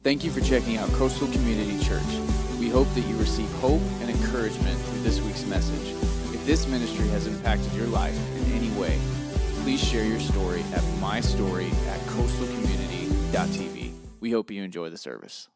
Thank you for checking out Coastal Community Church. We hope that you receive hope and encouragement through this week's message. If this ministry has impacted your life in any way, please share your story at mystory@coastalcommunity.tv. We hope you enjoy the service.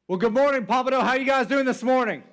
Well, good morning, Pompano. How you guys doing this morning?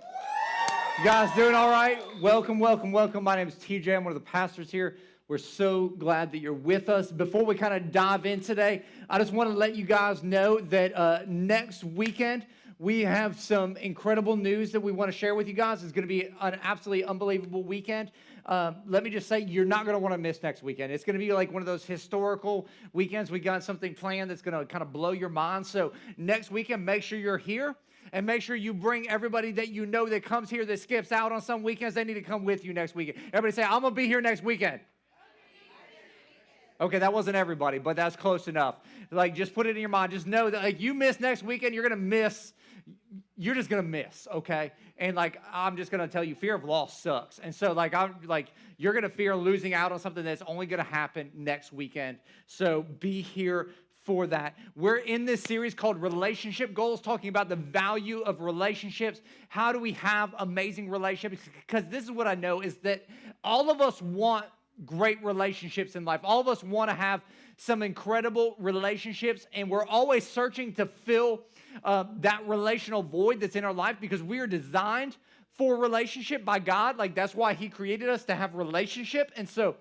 You guys doing all right? Welcome, welcome, welcome. My name is TJ. I'm one of the pastors here. We're so glad that you're with us. Before we kind of dive in today, I just want to let you guys know that next weekend, we have some incredible news that we want to share with you guys. It's going to be an absolutely unbelievable weekend. Let me just say, you're not going to want to miss next weekend. It's going to be like one of those historical weekends. We got something planned that's going to kind of blow your mind. So next weekend, make sure you're here. And make sure you bring everybody that you know that comes here that skips out on some weekends. They need to come with you next weekend. Everybody say, I'm going to be here next weekend. Okay, that wasn't everybody, but that's close enough. Like, just put it in your mind. Just know that, like, you miss next weekend, you're going to miss. You're just going to miss, okay? And, like, I'm just going to tell you, fear of loss sucks. And so, you're going to fear losing out on something that's only going to happen next weekend. So be here for that. We're in this series called Relationship Goals, talking about the value of relationships. How do we have amazing relationships? Because this is what I know is that all of us want great relationships in life. All of us want to have some incredible relationships, and we're always searching to fill that relational void that's in our life because we are designed for relationship by God. Like, that's why He created us to have relationship. And so,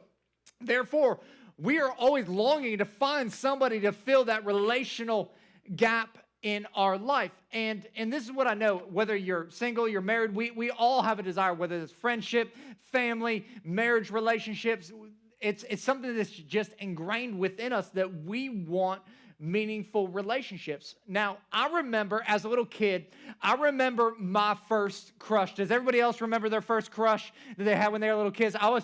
therefore, we are always longing to find somebody to fill that relational gap in our life. And this is what I know, whether you're single, you're married, we all have a desire, whether it's friendship, family, marriage relationships. It's something that's just ingrained within us that we want meaningful relationships. Now, I remember as a little kid, I remember my first crush. Does everybody else remember their first crush that they had when they were little kids? All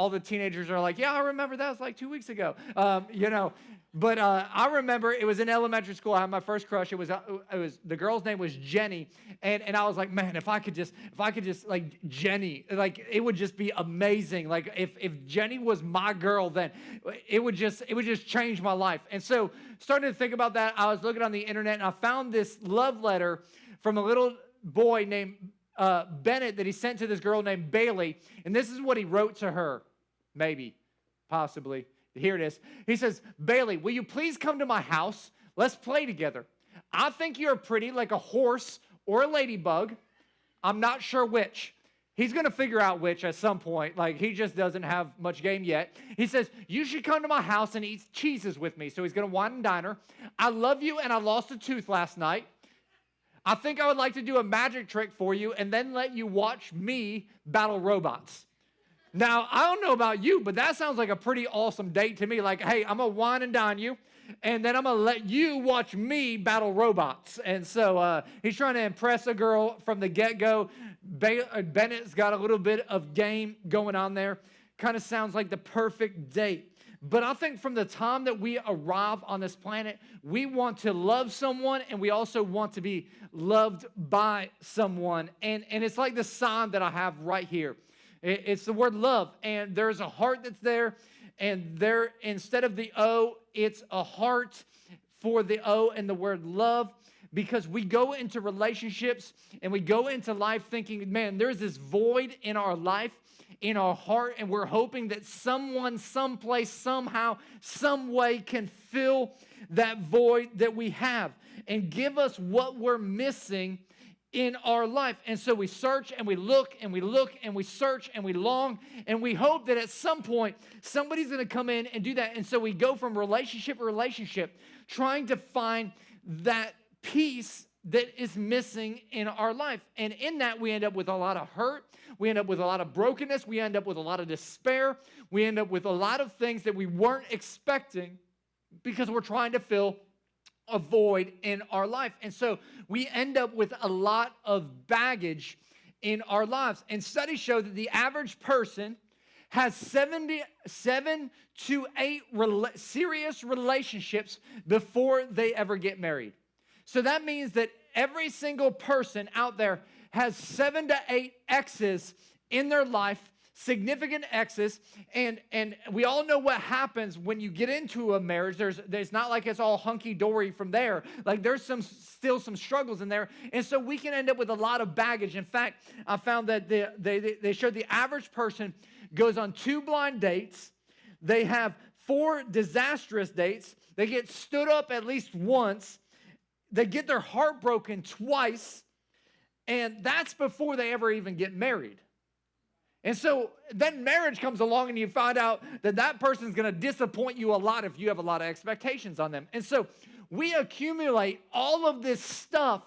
the teenagers are like, yeah, I remember that. It was like 2 weeks ago, But I remember it was in elementary school. I had my first crush. It was the girl's name was Jenny, and I was like, man, if I could just like Jenny, like it would just be amazing. Like if Jenny was my girl, then it would just change my life. And so, starting to think about that, I was looking on the internet and I found this love letter from a little boy named Bennett that he sent to this girl named Bailey, and this is what he wrote to her, maybe, possibly. Here it is. He says, Bailey, will you please come to my house? Let's play together. I think you're pretty like a horse or a ladybug. I'm not sure which. He's going to figure out which at some point. Like, he just doesn't have much game yet. He says, you should come to my house and eat cheeses with me. So he's going to wine and dine her. I love you and I lost a tooth last night. I think I would like to do a magic trick for you and then let you watch me battle robots. Now, I don't know about you, but that sounds like a pretty awesome date to me. Like, hey, I'm going to wine and dine you, and then I'm going to let you watch me battle robots. And so he's trying to impress a girl from the get-go. Bennett's got a little bit of game going on there. Kind of sounds like the perfect date. But I think from the time that we arrive on this planet, we want to love someone, and we also want to be loved by someone. And it's like the sign that I have right here. It's the word love, and there's a heart that's there, and there, instead of the O, it's a heart for the O and the word love, because we go into relationships and we go into life thinking, man, there's this void in our life, in our heart, and we're hoping that someone, someplace, somehow, some way can fill that void that we have and give us what we're missing in our life. And so we search and we look and we look and we search and we long and we hope that at some point somebody's going to come in and do that. And so we go from relationship to relationship trying to find that peace that is missing in our life. And in that, we end up with a lot of hurt. We end up with a lot of brokenness. We end up with a lot of despair. We end up with a lot of things that we weren't expecting because we're trying to fill a void in our life. And so we end up with a lot of baggage in our lives. And studies show that the average person has 7 to 8 serious relationships before they ever get married. So that means that every single person out there has 7 to 8 exes in their life, significant exes, and we all know what happens when you get into a marriage. There's not like it's all hunky-dory from there. Like there's still some struggles in there, and so we can end up with a lot of baggage. In fact, I found that they showed the average person goes on 2 blind dates. They have 4 disastrous dates. They get stood up at least once. They get their heart broken twice. And that's before they ever even get married. And so then marriage comes along and you find out that that person's going to disappoint you a lot if you have a lot of expectations on them. And so we accumulate all of this stuff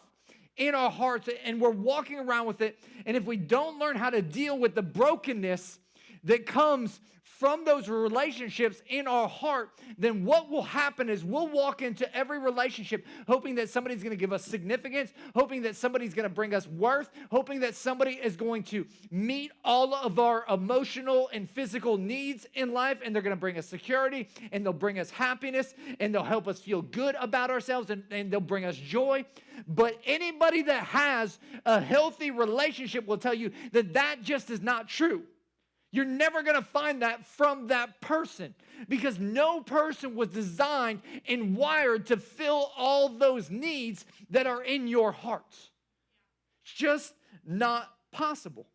in our hearts and we're walking around with it. And if we don't learn how to deal with the brokenness that comes from those relationships in our heart, then what will happen is we'll walk into every relationship hoping that somebody's going to give us significance, hoping that somebody's going to bring us worth, hoping that somebody is going to meet all of our emotional and physical needs in life, and they're going to bring us security, and they'll bring us happiness, and they'll help us feel good about ourselves, and they'll bring us joy. But anybody that has a healthy relationship will tell you that that just is not true. You're never going to find that from that person because no person was designed and wired to fill all those needs that are in your heart. It's just not possible.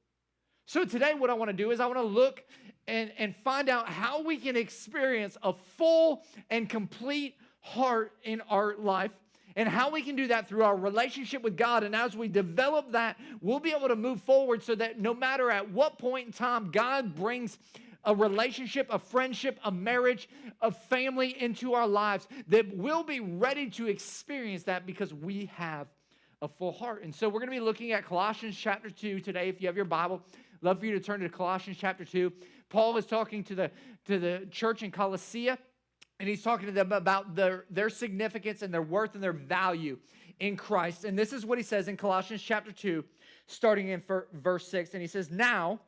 So today what I want to do is I want to look and find out how we can experience a full and complete heart in our life, and how we can do that through our relationship with God. And as we develop that, we'll be able to move forward so that no matter at what point in time God brings a relationship, a friendship, a marriage, a family into our lives, that we'll be ready to experience that because we have a full heart. And so we're going to be looking at Colossians chapter 2 today. If you have your Bible, I'd love for you to turn to Colossians chapter 2. Paul is talking to the church in Colossae. And he's talking to them about their significance and their worth and their value in Christ. And this is what he says in Colossians chapter 2, starting in verse 6. And he says, "Now,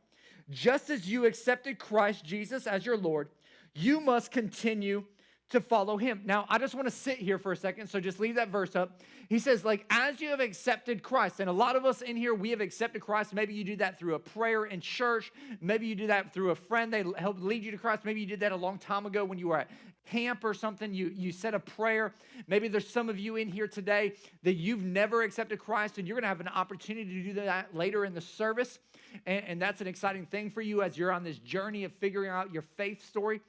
just as you accepted Christ Jesus as your Lord, you must continue to follow him." Now, I just want to sit here for a second, so just leave that verse up. He says, like, as you have accepted Christ, and a lot of us in here, we have accepted Christ. Maybe you do that through a prayer in church. Maybe you do that through a friend. They helped lead you to Christ. Maybe you did that a long time ago when you were at camp or something. You said a prayer. Maybe there's some of you in here today that you've never accepted Christ, and you're going to have an opportunity to do that later in the service. And that's an exciting thing for you as you're on this journey of figuring out your faith story.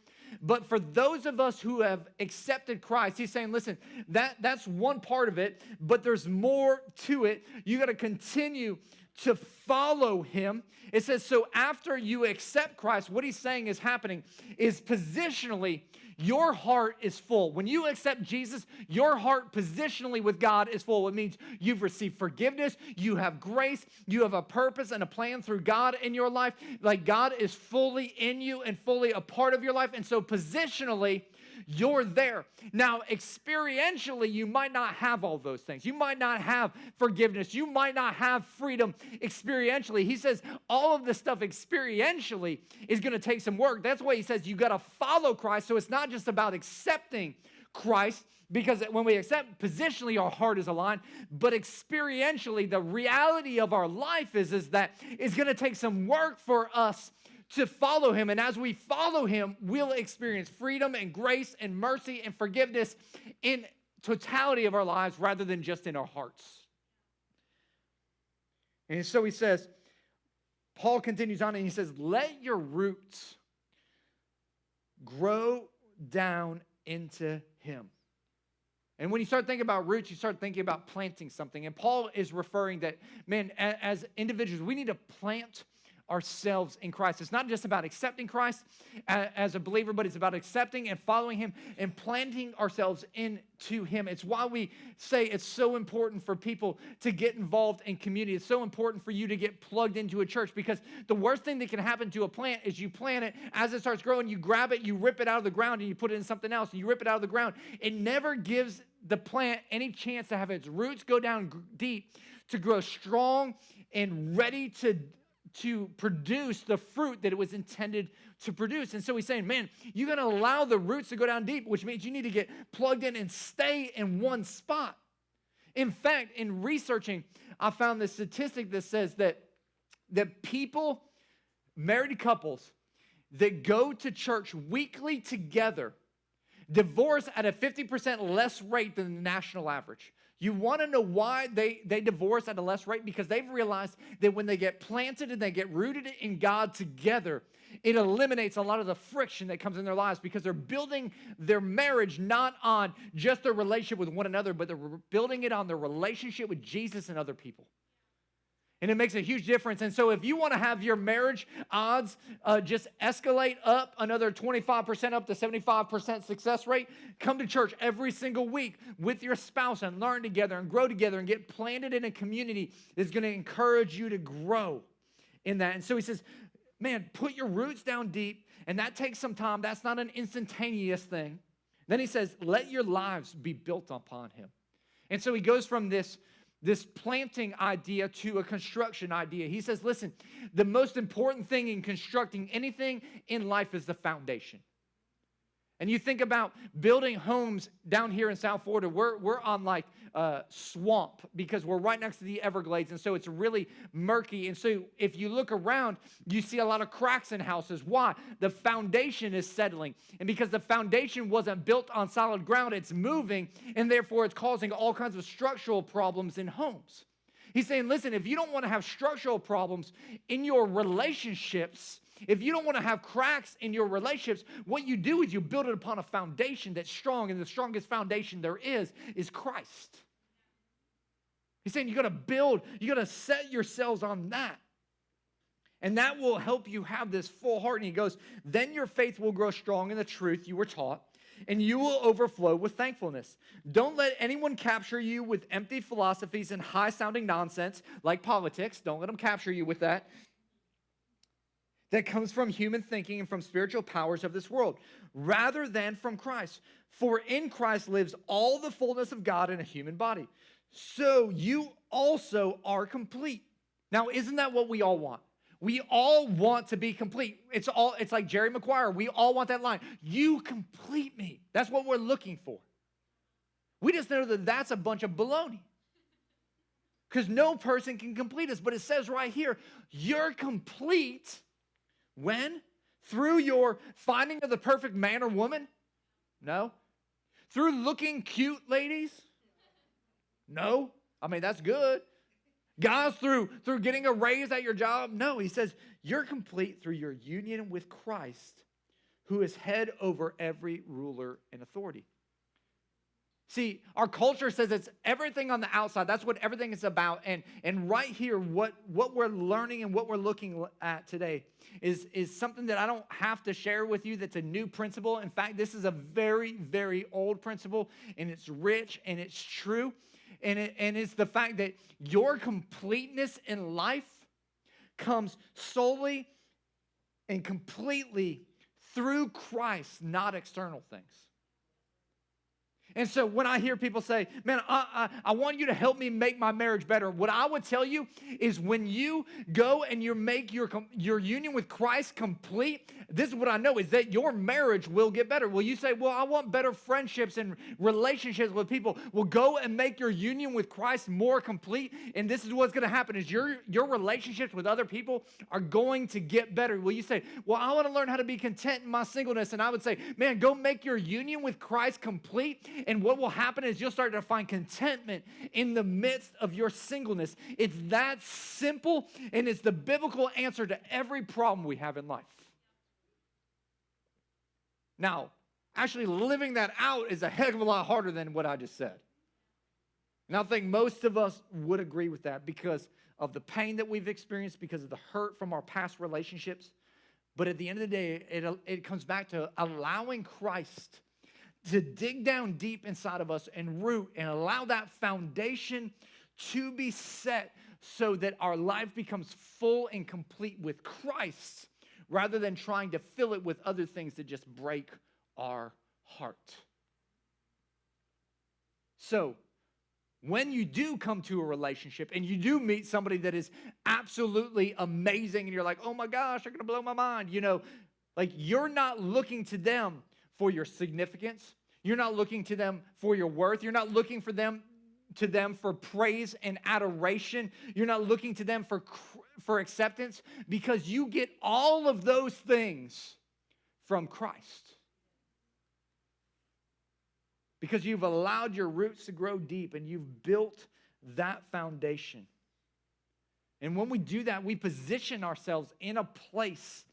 But for those of us who have accepted Christ, he's saying, listen, that's one part of it, but there's more to it. You got to continue to follow him. It says, so after you accept Christ, what he's saying is happening is positionally, your heart is full. When you accept Jesus, your heart positionally with God is full. It means you've received forgiveness, you have grace, you have a purpose and a plan through God in your life. Like God is fully in you and fully a part of your life. And so positionally, you're there. Now, experientially, you might not have all those things. You might not have forgiveness. You might not have freedom experientially. He says all of this stuff experientially is going to take some work. That's why he says you got to follow Christ. So it's not just about accepting Christ, because when we accept positionally, our heart is aligned, but experientially, the reality of our life is that it's going to take some work for us to follow him. And as we follow him, we'll experience freedom and grace and mercy and forgiveness in totality of our lives rather than just in our hearts. And so he says, Paul continues on and he says, let your roots grow down into him. And when you start thinking about roots, you start thinking about planting something. And Paul is referring that, man, as individuals, we need to plant ourselves in Christ. It's not just about accepting Christ as a believer, but it's about accepting and following him and planting ourselves into him. It's why we say it's so important for people to get involved in community. It's so important for you to get plugged into a church, because the worst thing that can happen to a plant is you plant it, as it starts growing, you grab it, you rip it out of the ground, and you put it in something else, and you rip it out of the ground. It never gives the plant any chance to have its roots go down deep, to grow strong and ready to produce the fruit that it was intended to produce. And so he's saying, man, you got to allow the roots to go down deep, which means you need to get plugged in and stay in one spot. In fact, in researching, I found this statistic that says that people, married couples that go to church weekly together, divorce at a 50% less rate than the national average. You want to know why they divorce at a less rate? Because they've realized that when they get planted and they get rooted in God together, it eliminates a lot of the friction that comes in their lives, because they're building their marriage not on just their relationship with one another, but they're building it on their relationship with Jesus and other people. And it makes a huge difference. And so if you want to have your marriage odds just escalate up another 25% up to 75% success rate, come to church every single week with your spouse and learn together and grow together and get planted in a community that's going to encourage you to grow in that. And so he says, man, put your roots down deep, and that takes some time. That's not an instantaneous thing. Then he says, let your lives be built upon him. And so he goes from this planting idea to a construction idea. He says, listen, the most important thing in constructing anything in life is the foundation. And you think about building homes down here in South Florida, we're on like swamp, because we're right next to the Everglades, and so it's really murky. And so if you look around, you see a lot of cracks in houses. Why? The foundation is settling. And because the foundation wasn't built on solid ground, it's moving, and therefore it's causing all kinds of structural problems in homes. He's saying, listen, if you don't want to have structural problems in your relationships, if you don't want to have cracks in your relationships, what you do is you build it upon a foundation that's strong, and the strongest foundation there is Christ. He's saying you got to build, you got to set yourselves on that. And that will help you have this full heart. And he goes, then your faith will grow strong in the truth you were taught, and you will overflow with thankfulness. Don't let anyone capture you with empty philosophies and high-sounding nonsense like politics. Don't let them capture you with that comes from human thinking and from spiritual powers of this world, rather than from Christ. For in Christ lives all the fullness of God in a human body. So you also are complete. Now, isn't that what we all want? We all want to be complete. It's like Jerry Maguire. We all want that line. You complete me. That's what we're looking for. We just know that that's a bunch of baloney, because no person can complete us. But it says right here, you're complete. When? Through your finding of the perfect man or woman? No. Through looking cute, ladies? No. I mean, that's good. Guys, through getting a raise at your job? No. He says, you're complete through your union with Christ, who is head over every ruler and authority. See, our culture says it's everything on the outside. That's what everything is about. And right here, what we're learning and what we're looking at today is something that I don't have to share with you that's a new principle. In fact, this is a very, very old principle, and it's rich and it's true. And it's the fact that your completeness in life comes solely and completely through Christ, not external things. And so when I hear people say, man, I want you to help me make my marriage better, what I would tell you is when you go and you make your union with Christ complete, this is what I know, is that your marriage will get better. Well, you say, well, I want better friendships and relationships with people. Well, go and make your union with Christ more complete, and this is what's going to happen is your relationships with other people are going to get better. Well, you say, well, I want to learn how to be content in my singleness, and I would say, man, go make your union with Christ complete. And what will happen is you'll start to find contentment in the midst of your singleness. It's that simple, and it's the biblical answer to every problem we have in life. Now, actually living that out is a heck of a lot harder than what I just said. And I think most of us would agree with that because of the pain that we've experienced, because of the hurt from our past relationships. But at the end of the day, it comes back to allowing Christ to dig down deep inside of us and root and allow that foundation to be set so that our life becomes full and complete with Christ rather than trying to fill it with other things that just break our heart. So, when you do come to a relationship and you do meet somebody that is absolutely amazing and you're like, oh my gosh, they're going to blow my mind, like you're not looking to them for your significance. You're not looking to them for your worth. You're not looking for them for praise and adoration. You're not looking to them for acceptance because you get all of those things from Christ. Because you've allowed your roots to grow deep and you've built that foundation. And when we do that, we position ourselves in a place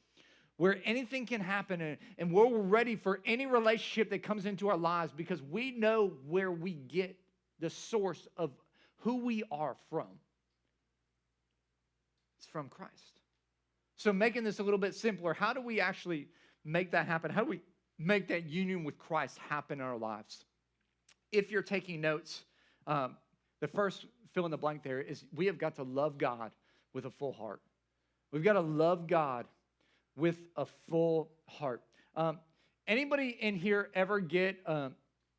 where anything can happen and where we're ready for any relationship that comes into our lives because we know where we get the source of who we are from. It's from Christ. So making this a little bit simpler, how do we actually make that happen? How do we make that union with Christ happen in our lives? If you're taking notes, the first fill in the blank there is we have got to love God with a full heart. We've got to love God with a full heart. Anybody in here ever get a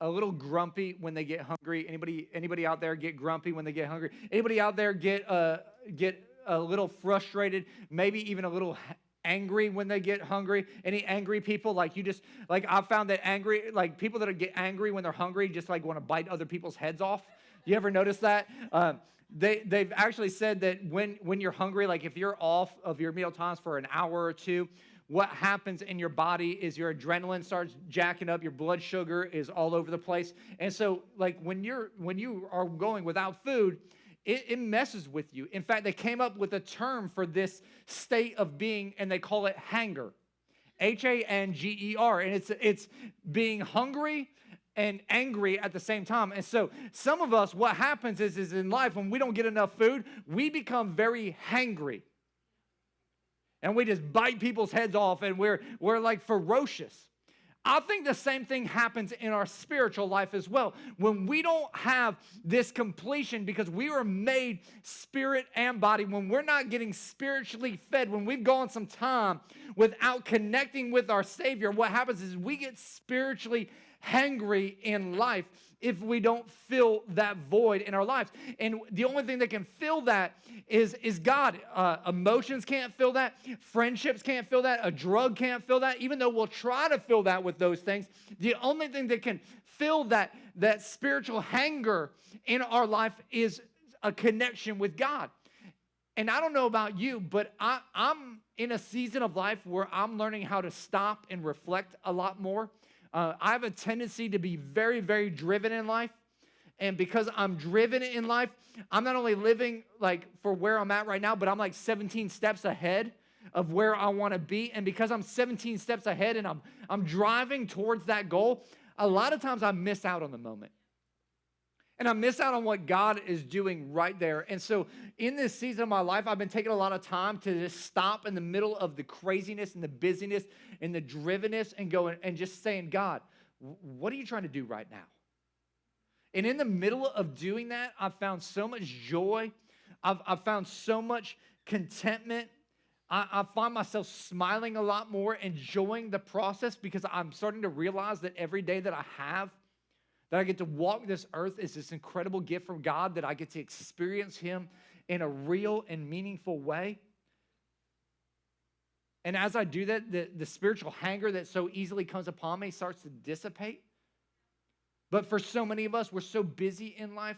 little grumpy when they get hungry? Anybody out there get grumpy when they get hungry? Anybody out there get a little frustrated, maybe even a little angry when they get hungry? Any angry people? Like I found that angry, like people that get angry when they're hungry just like want to bite other people's heads off. You ever notice that? They've actually said that when you're hungry, like if you're off of your meal times for an hour or two, what happens in your body is your adrenaline starts jacking up, your blood sugar is all over the place. And so like when you are going without food, it messes with you. In fact, they came up with a term for this state of being, and they call it hanger. Hanger. And it's being hungry and angry at the same time. And so some of us, what happens is in life, when we don't get enough food, we become very hangry. And we just bite people's heads off, and we're like ferocious. I think the same thing happens in our spiritual life as well. When we don't have this completion because we were made spirit and body, when we're not getting spiritually fed, when we've gone some time without connecting with our Savior, what happens is we get spiritually hangry in life if we don't fill that void in our lives. And the only thing that can fill that is God. Emotions can't fill that. Friendships can't fill that. A drug can't fill that. Even though we'll try to fill that with those things, the only thing that can fill that spiritual hunger in our life is a connection with God. And I don't know about you, but I'm in a season of life where I'm learning how to stop and reflect a lot more. I have a tendency to be very, very driven in life. And because I'm driven in life, I'm not only living like for where I'm at right now, but I'm like 17 steps ahead of where I want to be. And because I'm 17 steps ahead and I'm driving towards that goal, a lot of times I miss out on the moment. And I miss out on what God is doing right there. And so in this season of my life, I've been taking a lot of time to just stop in the middle of the craziness and the busyness and the drivenness and going and just saying, God, what are you trying to do right now? And in the middle of doing that, I've found so much joy. I've found so much contentment. I find myself smiling a lot more, enjoying the process because I'm starting to realize that every day that I have, that I get to walk this earth is this incredible gift from God, that I get to experience Him in a real and meaningful way. And as I do that, the spiritual hunger that so easily comes upon me starts to dissipate. But for so many of us, we're so busy in life,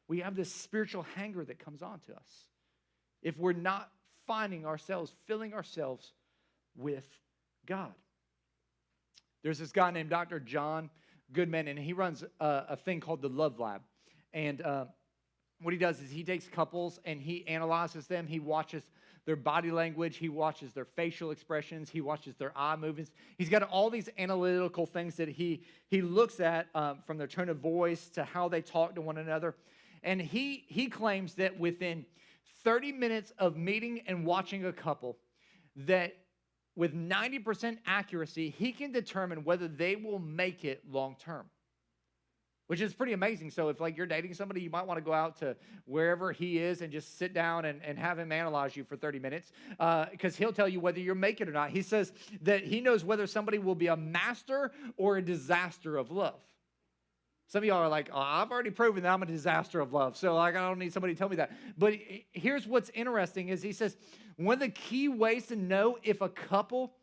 we have this spiritual hunger that comes on to us if we're not filling ourselves with God. There's this guy named Dr. John Goodman, and he runs a thing called the Love Lab. And what he does is he takes couples and he analyzes them. He watches their body language. He watches their facial expressions. He watches their eye movements. He's got all these analytical things that he looks at from their tone of voice to how they talk to one another. And he claims that within 30 minutes of meeting and watching a couple, that with 90% accuracy, he can determine whether they will make it long term, which is pretty amazing. So if like you're dating somebody, you might want to go out to wherever he is and just sit down and have him analyze you for 30 minutes because he'll tell you whether you'll make it or not. He says that he knows whether somebody will be a master or a disaster of love. Some of y'all are like, oh, I've already proven that I'm a disaster of love, so like I don't need somebody to tell me that. But here's what's interesting is he says, one of the key ways to know if a couple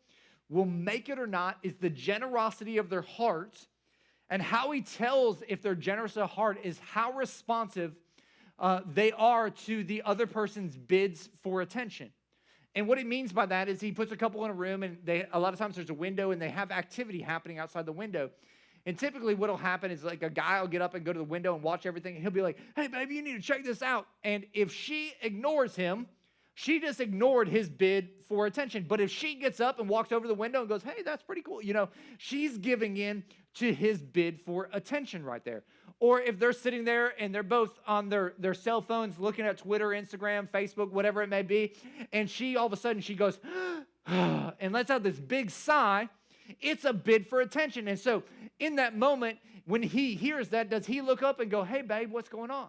will make it or not is the generosity of their hearts. And how he tells if they're generous of heart is how responsive they are to the other person's bids for attention. And what he means by that is he puts a couple in a room, and a lot of times there's a window, and they have activity happening outside the window. And typically what will happen is like a guy will get up and go to the window and watch everything, and he'll be like, hey, baby, you need to check this out. And if she ignores him, she just ignored his bid for attention. But if she gets up and walks over the window and goes, hey, that's pretty cool, she's giving in to his bid for attention right there. Or if they're sitting there and they're both on their cell phones looking at Twitter, Instagram, Facebook, whatever it may be, and she all of a sudden she goes, and lets out this big sigh, it's a bid for attention. And so in that moment, when he hears that, does he look up and go, hey, babe, what's going on?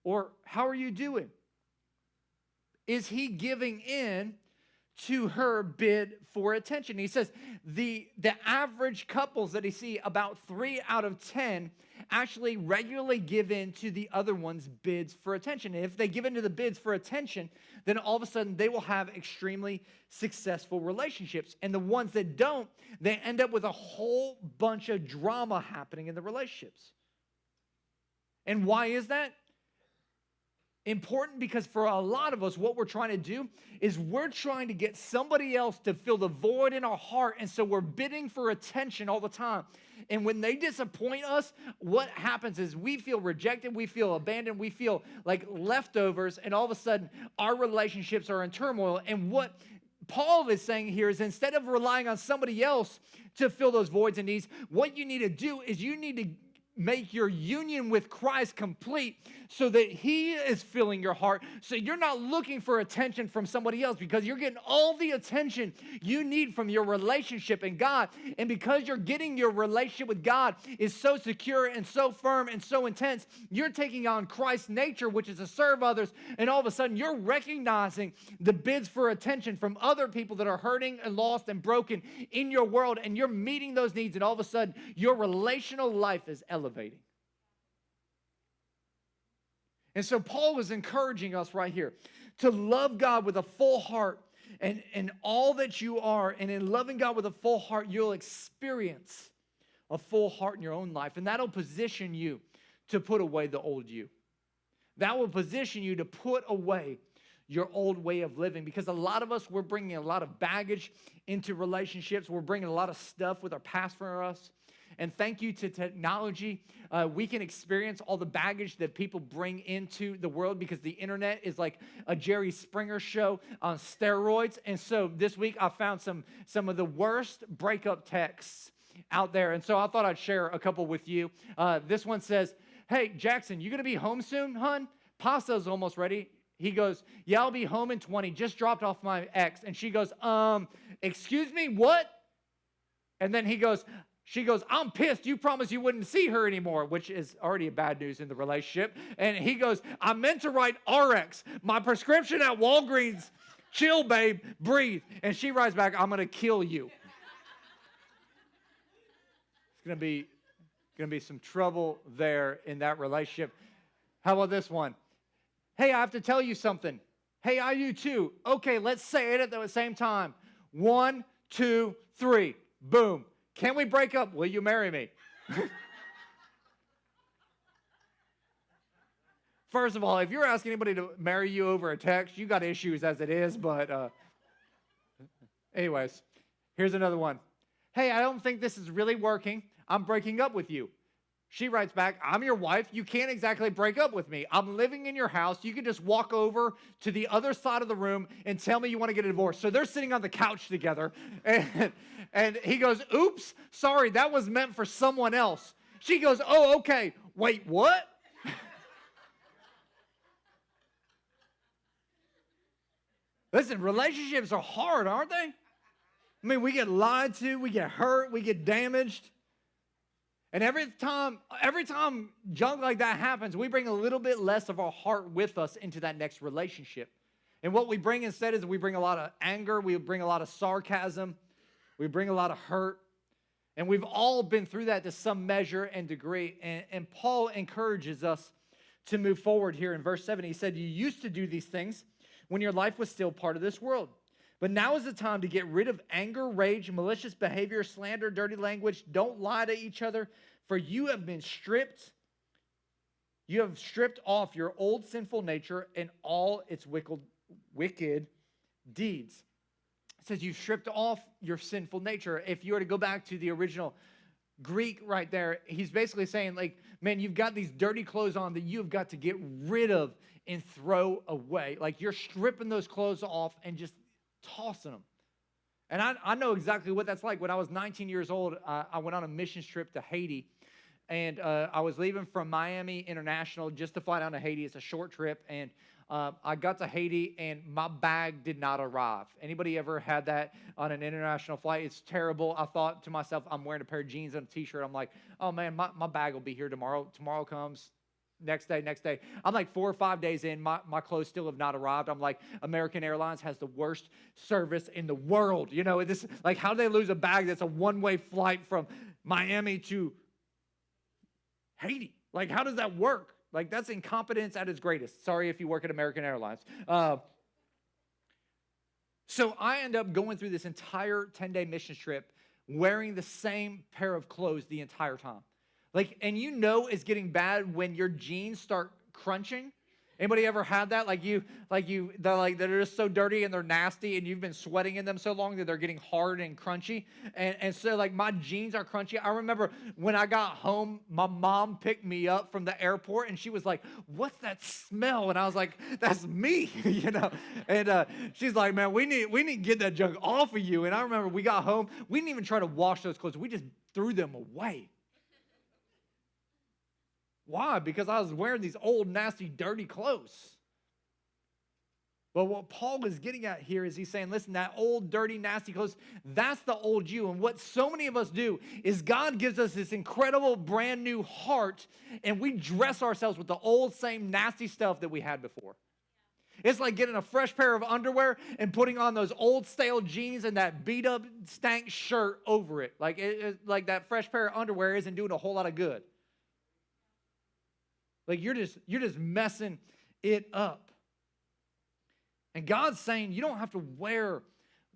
Or how are you doing? Is he giving in to her bid for attention? He says the average couples that he see, about 3 out of 10 actually regularly give in to the other one's bids for attention. And if they give in to the bids for attention, then all of a sudden they will have extremely successful relationships. And the ones that don't, they end up with a whole bunch of drama happening in the relationships. And why is that? Important because for a lot of us, what we're trying to do is we're trying to get somebody else to fill the void in our heart. And so we're bidding for attention all the time. And when they disappoint us, what happens is we feel rejected, we feel abandoned, we feel like leftovers, and all of a sudden our relationships are in turmoil. And what Paul is saying here is instead of relying on somebody else to fill those voids and needs, what you need to do is you need to make your union with Christ complete so that he is filling your heart. So you're not looking for attention from somebody else because you're getting all the attention you need from your relationship in God. And because you're getting your relationship with God is so secure and so firm and so intense, you're taking on Christ's nature, which is to serve others. And all of a sudden you're recognizing the bids for attention from other people that are hurting and lost and broken in your world. And you're meeting those needs. And all of a sudden your relational life is elevating. And so Paul is encouraging us right here to love God with a full heart and all that you are. And in loving God with a full heart, you'll experience a full heart in your own life. And that'll position you to put away the old you. That will position you to put away your old way of living. Because a lot of us, we're bringing a lot of baggage into relationships. We're bringing a lot of stuff with our past for us. And thank you to technology, we can experience all the baggage that people bring into the world because the internet is like a Jerry Springer show on steroids. And so this week I found some of the worst breakup texts out there. And so I thought I'd share a couple with you. This one says, hey, Jackson, you going to be home soon, hun? Pasta's almost ready. He goes, yeah, I'll be home in 20. Just dropped off my ex. And she goes, excuse me, what? And then she goes, I'm pissed. You promised you wouldn't see her anymore, which is already bad news in the relationship. And he goes, I meant to write RX. My prescription at Walgreens. Chill, babe. Breathe. And she writes back, I'm going to kill you. It's going to be some trouble there in that relationship. How about this one? Hey, I have to tell you something. Hey, I do too. Okay, let's say it at the same time. 1, 2, 3. Boom. Can we break up? Will you marry me? First of all, if you're asking anybody to marry you over a text, you got issues as it is. But anyways, here's another one. Hey, I don't think this is really working. I'm breaking up with you. She writes back, I'm your wife. You can't exactly break up with me. I'm living in your house. You can just walk over to the other side of the room and tell me you want to get a divorce. So they're sitting on the couch together. And he goes, oops, sorry, that was meant for someone else. She goes, oh, okay. Wait, what? Listen, relationships are hard, aren't they? I mean, we get lied to, we get hurt, we get damaged. And every time junk like that happens, we bring a little bit less of our heart with us into that next relationship. And what we bring instead is we bring a lot of anger, we bring a lot of sarcasm, we bring a lot of hurt. And we've all been through that to some measure and degree. And Paul encourages us to move forward here in verse 7. He said, you used to do these things when your life was still part of this world. But now is the time to get rid of anger, rage, malicious behavior, slander, dirty language. Don't lie to each other, for you have stripped off your old sinful nature and all its wicked deeds. It says you've stripped off your sinful nature. If you were to go back to the original Greek right there, he's basically saying, like, man, you've got these dirty clothes on that you've got to get rid of and throw away. Like, you're stripping those clothes off and just tossing them. And I know exactly what that's like. When I was 19 years old, I went on a mission trip to Haiti. And I was leaving from Miami International just to fly down to Haiti. It's a short trip. And I got to Haiti, and my bag did not arrive. Anybody ever had that on an international flight? It's terrible. I thought to myself, I'm wearing a pair of jeans and a T-shirt. I'm like, oh, man, my bag will be here tomorrow. Tomorrow comes. Next day. I'm like 4 or 5 days in. My clothes still have not arrived. I'm like, American Airlines has the worst service in the world. You know, this, like, how do they lose a bag that's a one-way flight from Miami to Haiti? Like, how does that work? Like, that's incompetence at its greatest. Sorry if you work at American Airlines. So I end up going through this entire 10-day mission trip wearing the same pair of clothes the entire time. Like, and you know it's getting bad when your jeans start crunching. Anybody ever had that? They're just so dirty and they're nasty, and you've been sweating in them so long that they're getting hard and crunchy. And so, like, my jeans are crunchy. I remember when I got home, my mom picked me up from the airport, and she was like, "What's that smell?" And I was like, "That's me," you know. And she's like, "Man, we need to get that junk off of you." And I remember we got home, we didn't even try to wash those clothes. We just threw them away. Why? Because I was wearing these old, nasty, dirty clothes. But what Paul is getting at here is he's saying, listen, that old, dirty, nasty clothes, that's the old you. And what so many of us do is God gives us this incredible, brand new heart, and we dress ourselves with the old, same nasty stuff that we had before. It's like getting a fresh pair of underwear and putting on those old, stale jeans and that beat-up, stank shirt over it. Like that fresh pair of underwear isn't doing a whole lot of good. Like, you're just messing it up. And God's saying you don't have to wear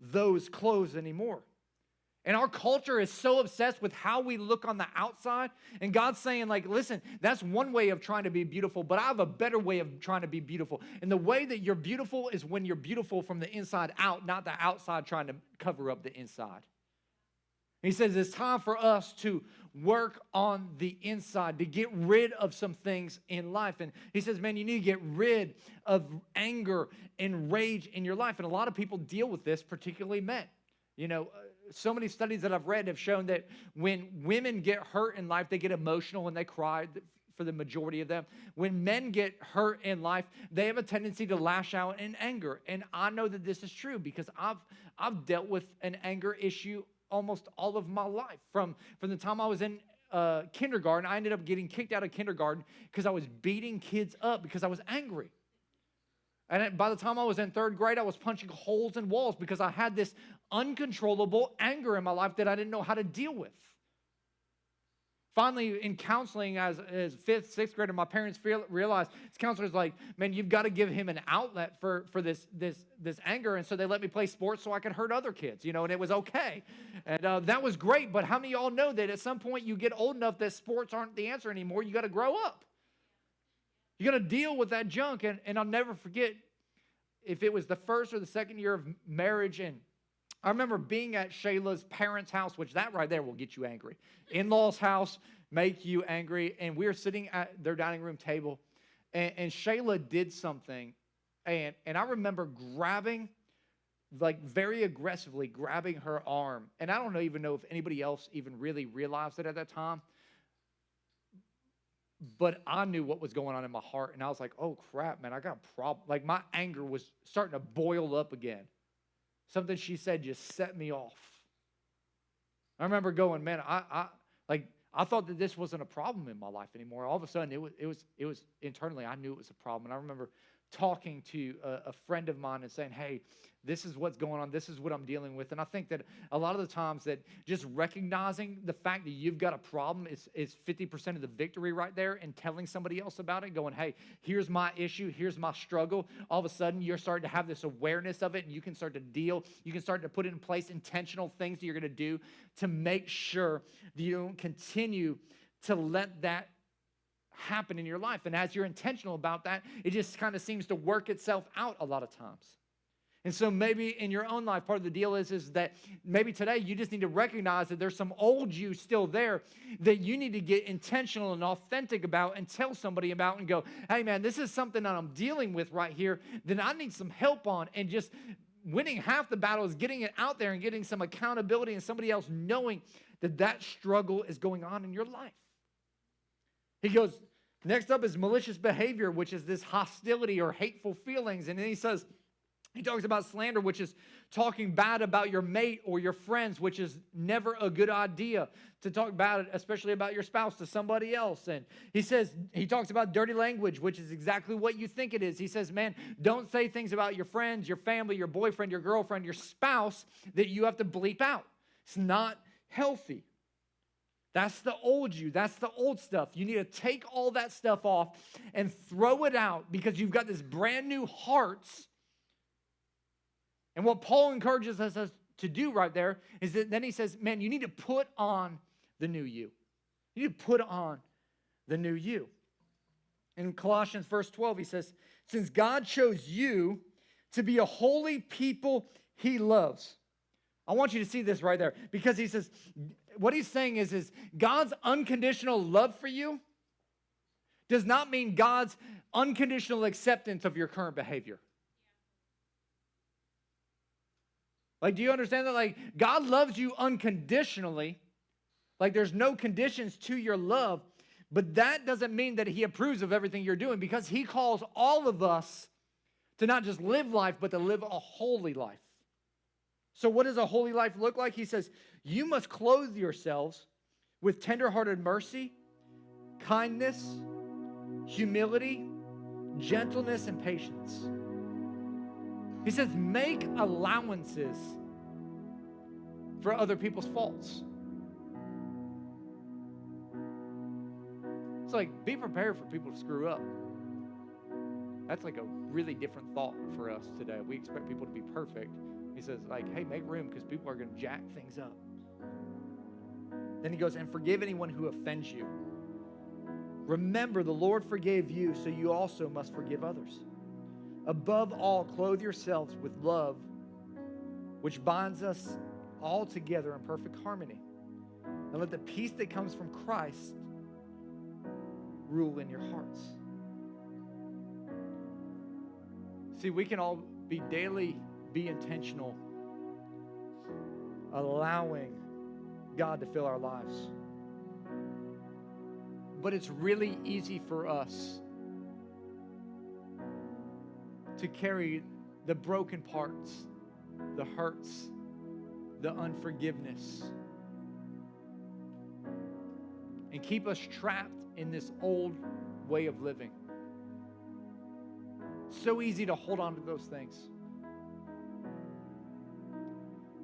those clothes anymore. And our culture is so obsessed with how we look on the outside. And God's saying, like, listen, that's one way of trying to be beautiful, but I have a better way of trying to be beautiful. And the way that you're beautiful is when you're beautiful from the inside out, not the outside trying to cover up the inside. He says it's time for us to work on the inside, to get rid of some things in life. And he says, man, you need to get rid of anger and rage in your life. And a lot of people deal with this, particularly men. You know, so many studies that I've read have shown that when women get hurt in life, they get emotional and they cry for the majority of them. When men get hurt in life, they have a tendency to lash out in anger. And I know that this is true because I've dealt with an anger issue almost all of my life. From the time I was in kindergarten, I ended up getting kicked out of kindergarten because I was beating kids up because I was angry. And by the time I was in third grade, I was punching holes in walls because I had this uncontrollable anger in my life that I didn't know how to deal with. Finally, in counseling as fifth, sixth grader, my parents realized, this counselor's like, man, you've got to give him an outlet for this anger. And so they let me play sports so I could hurt other kids, you know, and it was okay. And that was great. But how many of y'all know that at some point you get old enough that sports aren't the answer anymore? You got to grow up. You got to deal with that junk. And I'll never forget if it was the first or the second year of marriage, and I remember being at Shayla's parents' house, which that right there will get you angry. In-laws' house, make you angry. And we were sitting at their dining room table, and Shayla did something. And I remember grabbing, like very aggressively grabbing her arm. And I don't even know if anybody else even really realized it at that time. But I knew what was going on in my heart, and I was like, oh, crap, man, I got a problem. Like, my anger was starting to boil up again. Something she said just set me off. I remember going, man, I thought that this wasn't a problem in my life anymore. All of a sudden, it was internally, I knew it was a problem. And I remember talking to a friend of mine and saying, hey, this is what's going on. This is what I'm dealing with. And I think that a lot of the times that just recognizing the fact that you've got a problem is 50% of the victory right there, and telling somebody else about it, going, hey, here's my issue, here's my struggle. All of a sudden, you're starting to have this awareness of it, and you can start to deal. You can start to put in place intentional things that you're going to do to make sure that you don't continue to let that happen in your life. And as you're intentional about that, it just kind of seems to work itself out a lot of times. And so maybe in your own life, part of the deal is that maybe today you just need to recognize that there's some old you still there that you need to get intentional and authentic about and tell somebody about and go, hey man, this is something that I'm dealing with right here that I need some help on. And just winning half the battle is getting it out there and getting some accountability and somebody else knowing that that struggle is going on in your life. He goes, next up is malicious behavior, which is this hostility or hateful feelings. And then he talks about slander, which is talking bad about your mate or your friends, which is never a good idea to talk bad, especially about your spouse, to somebody else. And he talks about dirty language, which is exactly what you think it is. He says, man, don't say things about your friends, your family, your boyfriend, your girlfriend, your spouse that you have to bleep out. It's not healthy. That's the old you. That's the old stuff. You need to take all that stuff off and throw it out because you've got this brand new heart. And what Paul encourages us to do right there is that then he says, man, you need to put on the new you. You need to put on the new you. In Colossians verse 12, he says, since God chose you to be a holy people he loves. I want you to see this right there, because he says, what he's saying is God's unconditional love for you does not mean God's unconditional acceptance of your current behavior. Like, do you understand that? Like, God loves you unconditionally. Like, there's no conditions to your love. But that doesn't mean that he approves of everything you're doing, because he calls all of us to not just live life, but to live a holy life. So what does a holy life look like? He says, you must clothe yourselves with tenderhearted mercy, kindness, humility, gentleness, and patience. He says, make allowances for other people's faults. It's like, be prepared for people to screw up. That's like a really different thought for us today. We expect people to be perfect. He says, like, hey, make room because people are going to jack things up. Then he goes, and forgive anyone who offends you. Remember, the Lord forgave you, so you also must forgive others. Above all, clothe yourselves with love, which binds us all together in perfect harmony. And let the peace that comes from Christ rule in your hearts. See, we can all be intentional, allowing God to fill our lives. But it's really easy for us to carry the broken parts, the hurts, the unforgiveness, and keep us trapped in this old way of living. So easy to hold on to those things.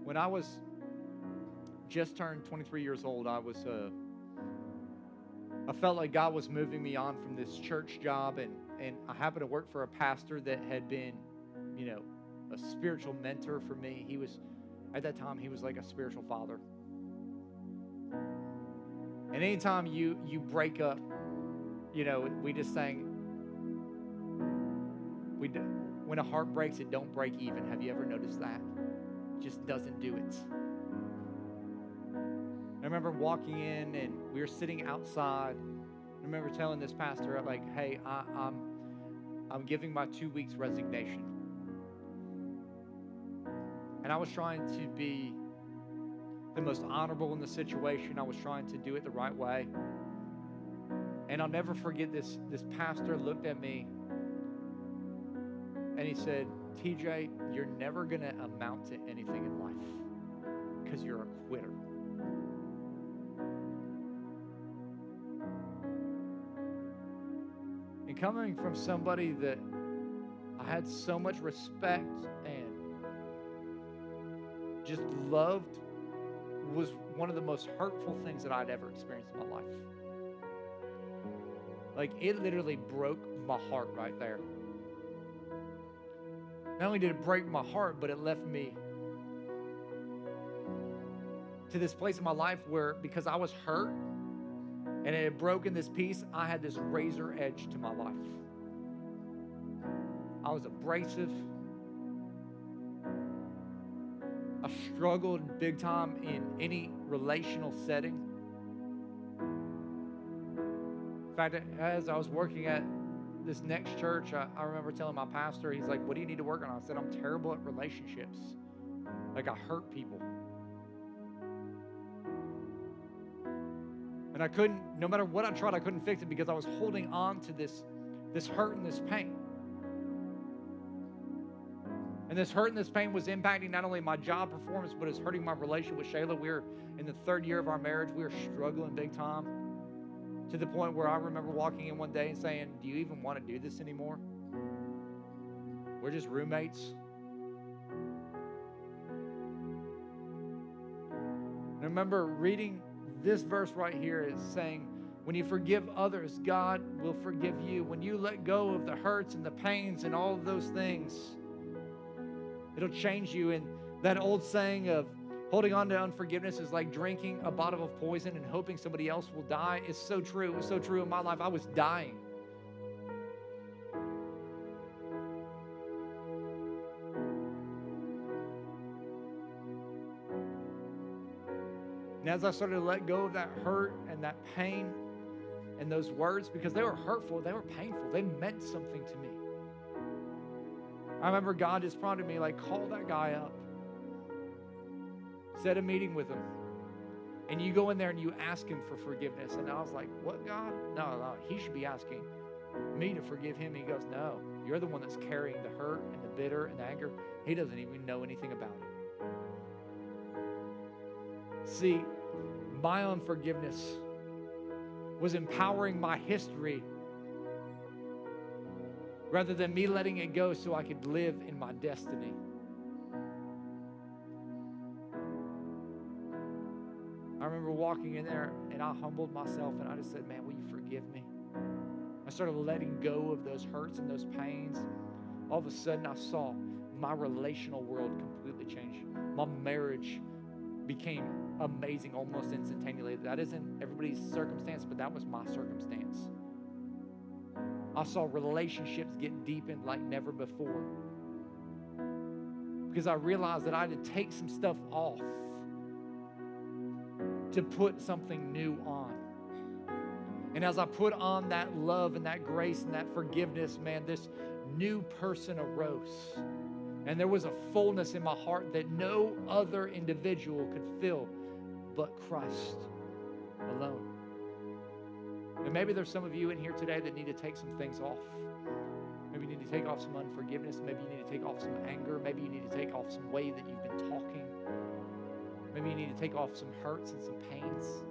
When I was just turned 23 years old, I felt like God was moving me on from this church job, and I happened to work for a pastor that had been, a spiritual mentor for me. At that time, he was like a spiritual father. And anytime you break up, we just sang, when a heart breaks, it don't break even. Have you ever noticed that? It just doesn't do it. I remember walking in, and we were sitting outside. I remember telling this pastor, like, hey, I'm giving my 2 weeks resignation. And I was trying to be the most honorable in the situation. I was trying to do it the right way. And I'll never forget this pastor looked at me and he said, TJ, you're never going to amount to anything in life because you're a quitter. And coming from somebody that I had so much respect and just loved was one of the most hurtful things that I'd ever experienced in my life. Like, it literally broke my heart right there. Not only did it break my heart, but it left me to this place in my life where, because I was hurt and it had broken this piece, I had this razor edge to my life. I was abrasive. I struggled big time in any relational setting. In fact, as I was working at this next church, I remember telling my pastor, he's like, what do you need to work on? I said, I'm terrible at relationships. Like, I hurt people. And I couldn't, no matter what I tried, I couldn't fix it because I was holding on to this hurt and this pain. And this hurt and this pain was impacting not only my job performance, but it's hurting my relationship with Shayla. We were in the 3rd year of our marriage. We were struggling big time, to the point where I remember walking in one day and saying, do you even want to do this anymore? We're just roommates. And I remember reading this verse right here is saying, when you forgive others, God will forgive you. When you let go of the hurts and the pains and all of those things, it'll change you. And that old saying of holding on to unforgiveness is like drinking a bottle of poison and hoping somebody else will die. It's so true. It was so true in my life. I was dying. And as I started to let go of that hurt and that pain and those words, because they were hurtful, they were painful, they meant something to me. I remember God just prompted me, like, call that guy up. Set a meeting with him. And you go in there and you ask him for forgiveness. And I was like, what, God? No, he should be asking me to forgive him. He goes, no, you're the one that's carrying the hurt and the bitter and the anger. He doesn't even know anything about it. See, my unforgiveness was empowering my history rather than me letting it go so I could live in my destiny. I remember walking in there and I humbled myself and I just said, man, will you forgive me? I started letting go of those hurts and those pains. All of a sudden I saw my relational world completely change. My marriage became amazing almost instantaneously. That isn't everybody's circumstance, but that was my circumstance. I saw relationships get deepened like never before because I realized that I had to take some stuff off to put something new on. And as I put on that love and that grace and that forgiveness, man, this new person arose. And there was a fullness in my heart that no other individual could fill but Christ alone. And maybe there's some of you in here today that need to take some things off. Maybe you need to take off some unforgiveness. Maybe you need to take off some anger. Maybe you need to take off some way that you've been talking. Maybe you need to take off some hurts and some pains.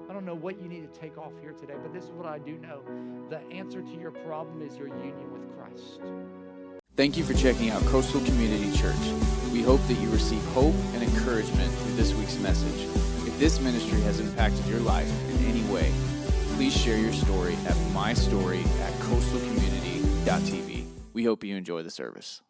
I don't know what you need to take off here today, but this is what I do know. The answer to your problem is your union with Christ. Thank you for checking out Coastal Community Church. We hope that you receive hope and encouragement through this week's message. If this ministry has impacted your life in any way, please share your story at mystory@coastalcommunity.tv. We hope you enjoy the service.